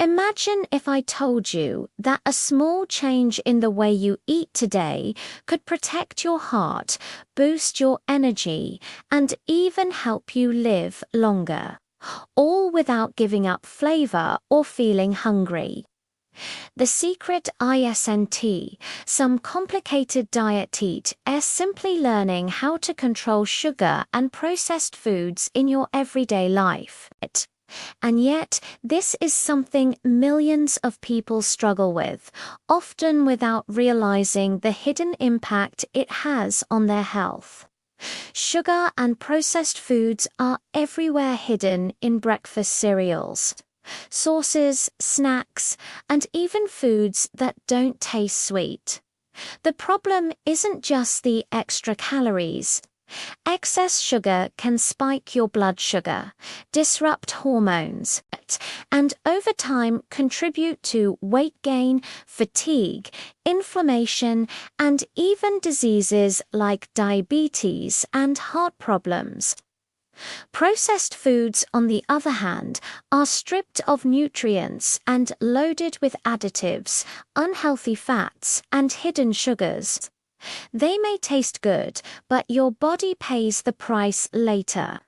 Imagine if I told you that a small change in the way you eat today could protect your heart, boost your energy, and even help you live longer, all without giving up flavor or feeling hungry. The secret isn't some complicated diet is simply learning how to control sugar and processed foods in your everyday life. And yet, this is something millions of people struggle with, often without realizing the hidden impact it has on their health. Sugar and processed foods are everywhere, hidden in breakfast cereals, sauces, snacks, and even foods that don't taste sweet. The problem isn't just the extra calories. Excess sugar can spike your blood sugar, disrupt hormones, and over time contribute to weight gain, fatigue, inflammation, and even diseases like diabetes and heart problems. Processed foods, on the other hand, are stripped of nutrients and loaded with additives, unhealthy fats, and hidden sugars. They may taste good, but your body pays the price later.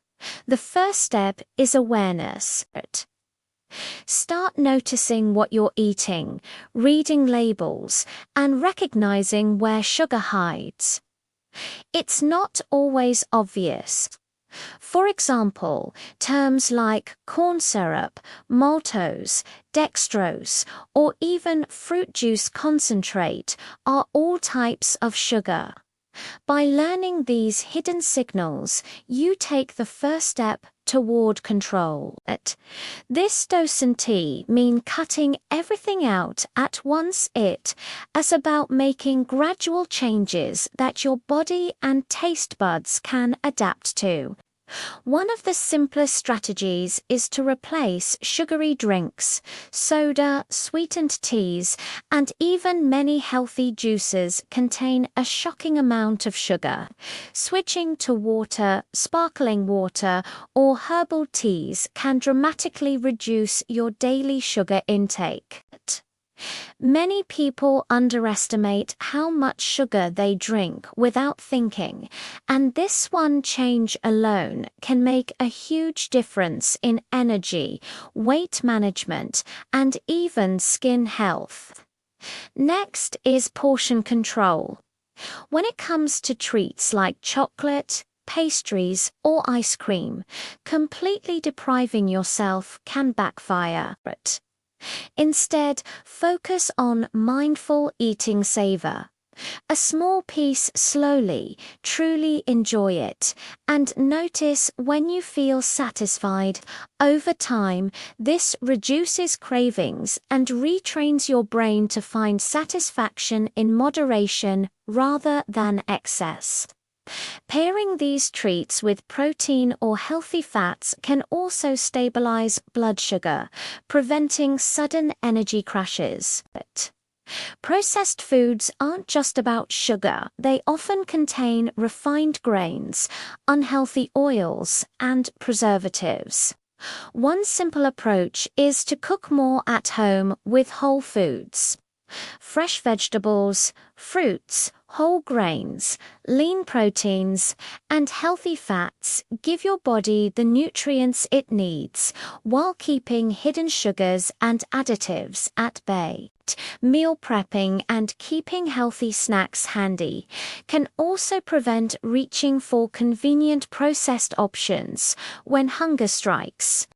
The first step is awareness. Start noticing what you're eating, reading labels, and recognizing where sugar hides. It's not always obvious. For example, terms like corn syrup, maltose, dextrose, or even fruit juice concentrate are all types of sugar. By learning these hidden signals, you take the first step toward control. This doesn't mean cutting everything out at once. It is about making gradual changes that your body and taste buds can adapt to. One of the simplest strategies is to replace sugary drinks, soda, sweetened teas, and even many healthy juices contain a shocking amount of sugar. Switching to water, sparkling water, or herbal teas can dramatically reduce your daily sugar intake. Many people underestimate how much sugar they drink without thinking, and this one change alone can make a huge difference in energy, weight management, and even skin health. Next is portion control. When it comes to treats like chocolate, pastries, or ice cream, completely depriving yourself can backfire. Instead, focus on mindful eating. Savor a small piece slowly, truly enjoy it, and notice when you feel satisfied. Over time, this reduces cravings and retrains your brain to find satisfaction in moderation rather than excess. Pairing these treats with protein or healthy fats can also stabilize blood sugar, preventing sudden energy crashes. Processed foods aren't just about sugar. They often contain refined grains, unhealthy oils, and preservatives. One simple approach is to cook more at home with whole foods. Fresh vegetables, fruits, whole grains, lean proteins, and healthy fats give your body the nutrients it needs while keeping hidden sugars and additives at bay. Meal prepping and keeping healthy snacks handy can also prevent reaching for convenient processed options when hunger strikes.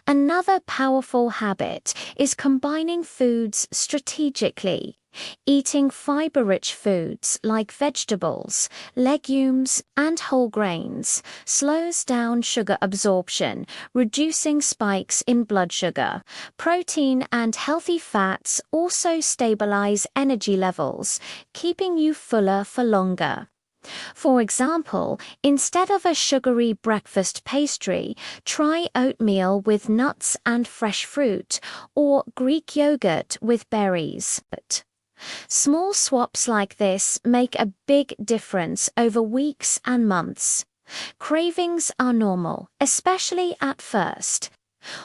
Another powerful habit is combining foods strategically. Eating fiber-rich foods like vegetables, legumes, and whole grains slows down sugar absorption, reducing spikes in blood sugar. Protein and healthy fats also stabilize energy levels, keeping you fuller for longer. For example, instead of a sugary breakfast pastry, try oatmeal with nuts and fresh fruit, or Greek yogurt with berries. Small swaps like this make a big difference over weeks and months. Cravings are normal, especially at first.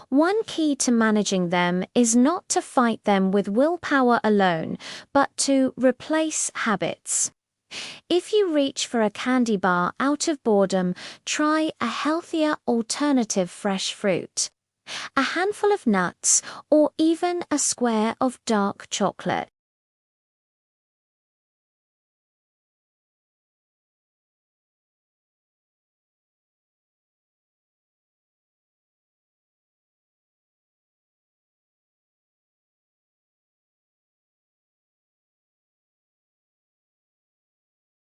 One key to managing them is not to fight them with willpower alone, but to replace habits. If you reach for a candy bar out of boredom, try a healthier alternative: fresh fruit, a handful of nuts, or even a square of dark chocolate.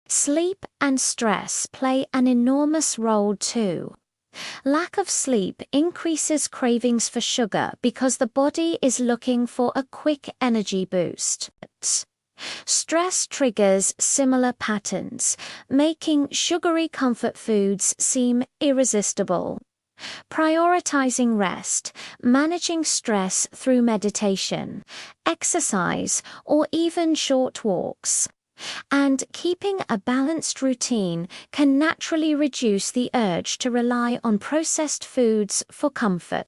Sleep and stress play an enormous role too. Lack of sleep increases cravings for sugar because the body is looking for a quick energy boost. Stress triggers similar patterns, making sugary comfort foods seem irresistible. Prioritizing rest, managing stress through meditation, exercise, or even short walks, and keeping a balanced routine can naturally reduce the urge to rely on processed foods for comfort.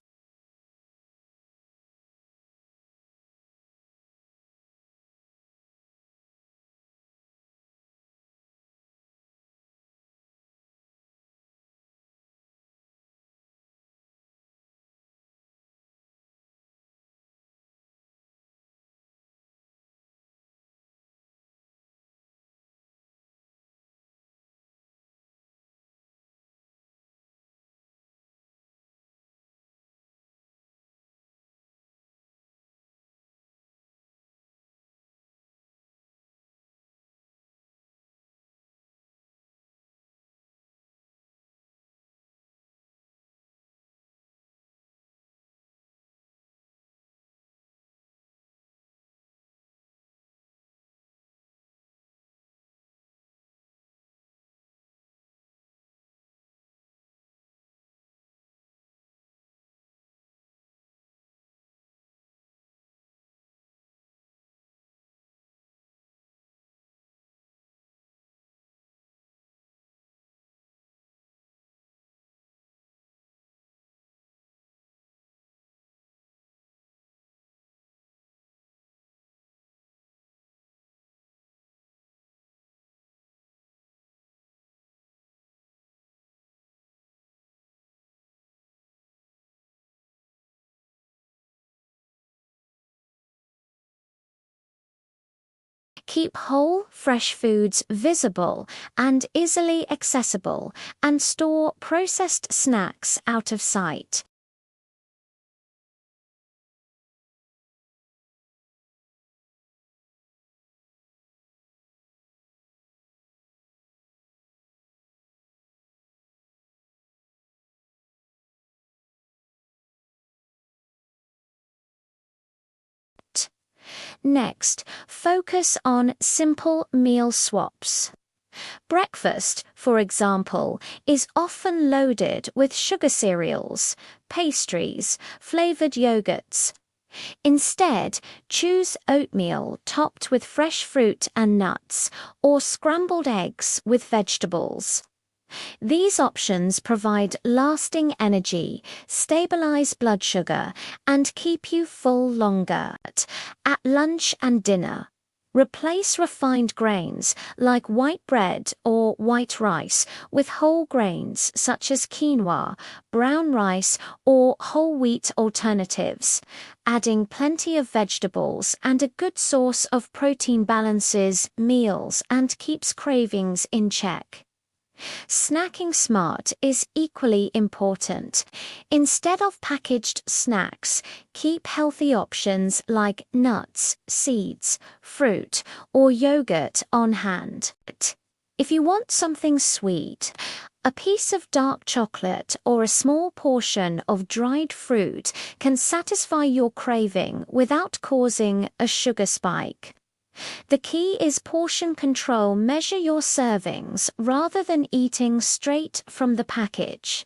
Keep whole, fresh foods visible and easily accessible, and store processed snacks out of sight. Next, focus on simple meal swaps. Breakfast, for example, is often loaded with sugar cereals, pastries, flavored yogurts. Instead, choose oatmeal topped with fresh fruit and nuts, or scrambled eggs with vegetables. These options provide lasting energy, stabilize blood sugar, and keep you full longer. At lunch and dinner, replace refined grains like white bread or white rice with whole grains such as quinoa, brown rice, or whole wheat alternatives. Adding plenty of vegetables and a good source of protein balances meals and keeps cravings in check. Snacking smart is equally important. Instead of packaged snacks, keep healthy options like nuts, seeds, fruit, or yogurt on hand. If you want something sweet, a piece of dark chocolate or a small portion of dried fruit can satisfy your craving without causing a sugar spike. The key is portion control. Measure your servings rather than eating straight from the package.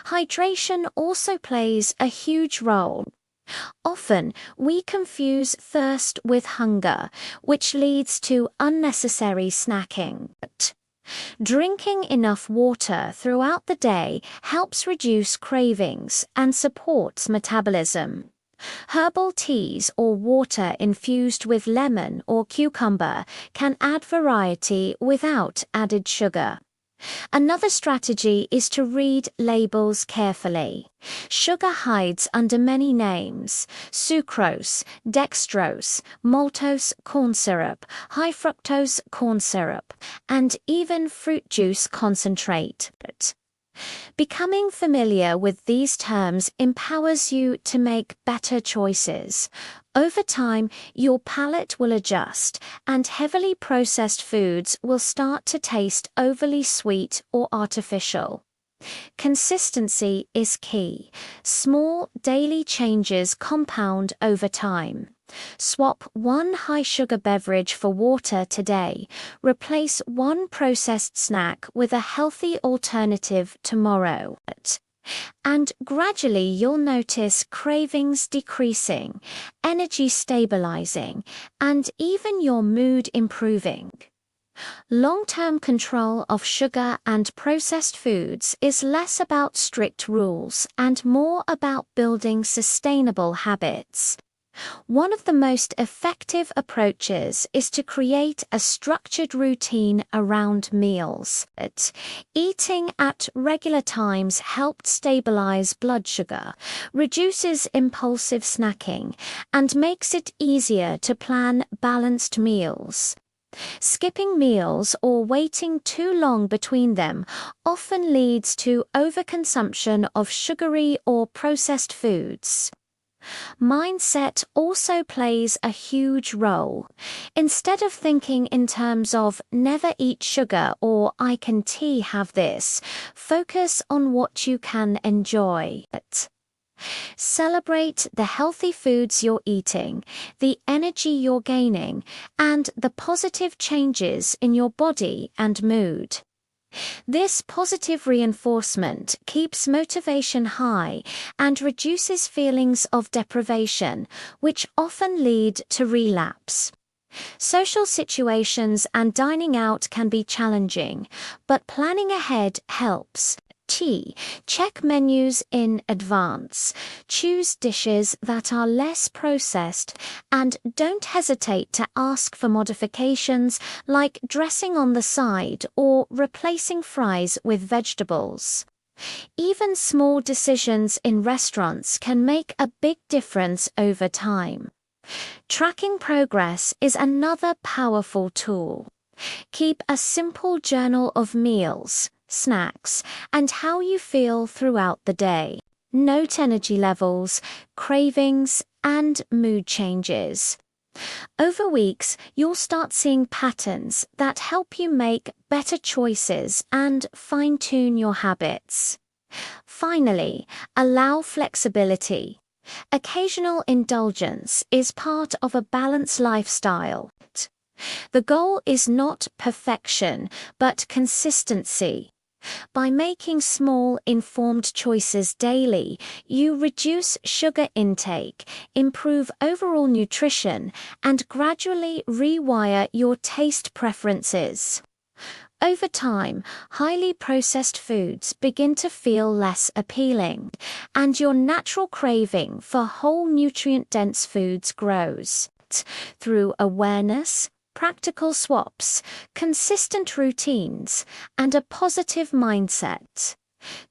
Hydration also plays a huge role. Often, we confuse thirst with hunger, which leads to unnecessary snacking. Drinking enough water throughout the day helps reduce cravings and supports metabolism. Herbal teas or water infused with lemon or cucumber can add variety without added sugar. Another strategy is to read labels carefully. Sugar hides under many names: sucrose, dextrose, maltose corn syrup, high fructose corn syrup, and even fruit juice concentrate. Becoming familiar with these terms empowers you to make better choices. Over time, your palate will adjust, and heavily processed foods will start to taste overly sweet or artificial. Consistency is key. Small daily changes compound over time. Swap one high-sugar beverage for water today. Replace one processed snack with a healthy alternative tomorrow. And gradually you'll notice cravings decreasing, energy stabilizing, and even your mood improving. Long-term control of sugar and processed foods is less about strict rules and more about building sustainable habits. One of the most effective approaches is to create a structured routine around meals. Eating at regular times helps stabilize blood sugar, reduces impulsive snacking, and makes it easier to plan balanced meals. Skipping meals or waiting too long between them often leads to overconsumption of sugary or processed foods. Mindset also plays a huge role. Instead of thinking in terms of never eat sugar or I can have this, focus on what you can enjoy. Celebrate the healthy foods you're eating, the energy you're gaining, and the positive changes in your body and mood. This positive reinforcement keeps motivation high and reduces feelings of deprivation, which often lead to relapse. Social situations and dining out can be challenging, but planning ahead helps. Check menus in advance. Choose dishes that are less processed, and don't hesitate to ask for modifications like dressing on the side or replacing fries with vegetables. Even small decisions in restaurants can make a big difference over time. Tracking progress is another powerful tool. Keep a simple journal of meals, snacks, and how you feel throughout the day. Note energy levels, cravings, and mood changes. Over weeks, you'll start seeing patterns that help you make better choices and fine-tune your habits. Finally, allow flexibility. Occasional indulgence is part of a balanced lifestyle. The goal is not perfection, but consistency. By making small, informed choices daily, you reduce sugar intake, improve overall nutrition, and gradually rewire your taste preferences. Over time, highly processed foods begin to feel less appealing, and your natural craving for whole nutrient-dense foods grows. Through awareness, practical swaps, consistent routines, and a positive mindset,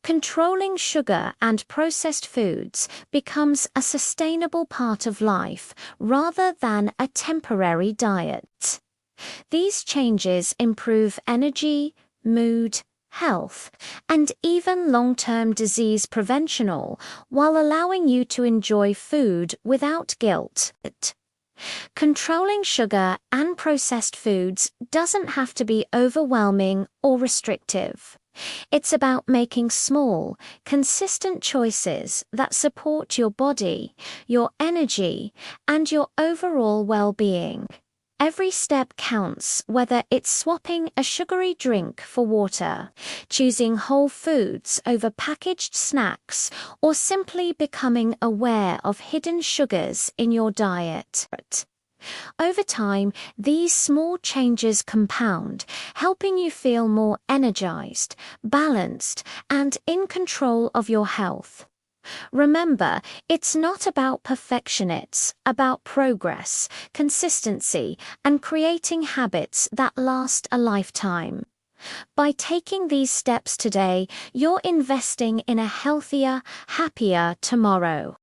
controlling sugar and processed foods becomes a sustainable part of life rather than a temporary diet. These changes improve energy, mood, health, and even long-term disease prevention, all while allowing you to enjoy food without guilt. Controlling sugar and processed foods doesn't have to be overwhelming or restrictive. It's about making small, consistent choices that support your body, your energy, and your overall well-being. Every step counts, whether it's swapping a sugary drink for water, choosing whole foods over packaged snacks, or simply becoming aware of hidden sugars in your diet. Over time, these small changes compound, helping you feel more energized, balanced, and in control of your health. Remember, it's not about perfection, it's about progress, consistency, and creating habits that last a lifetime. By taking these steps today, you're investing in a healthier, happier tomorrow.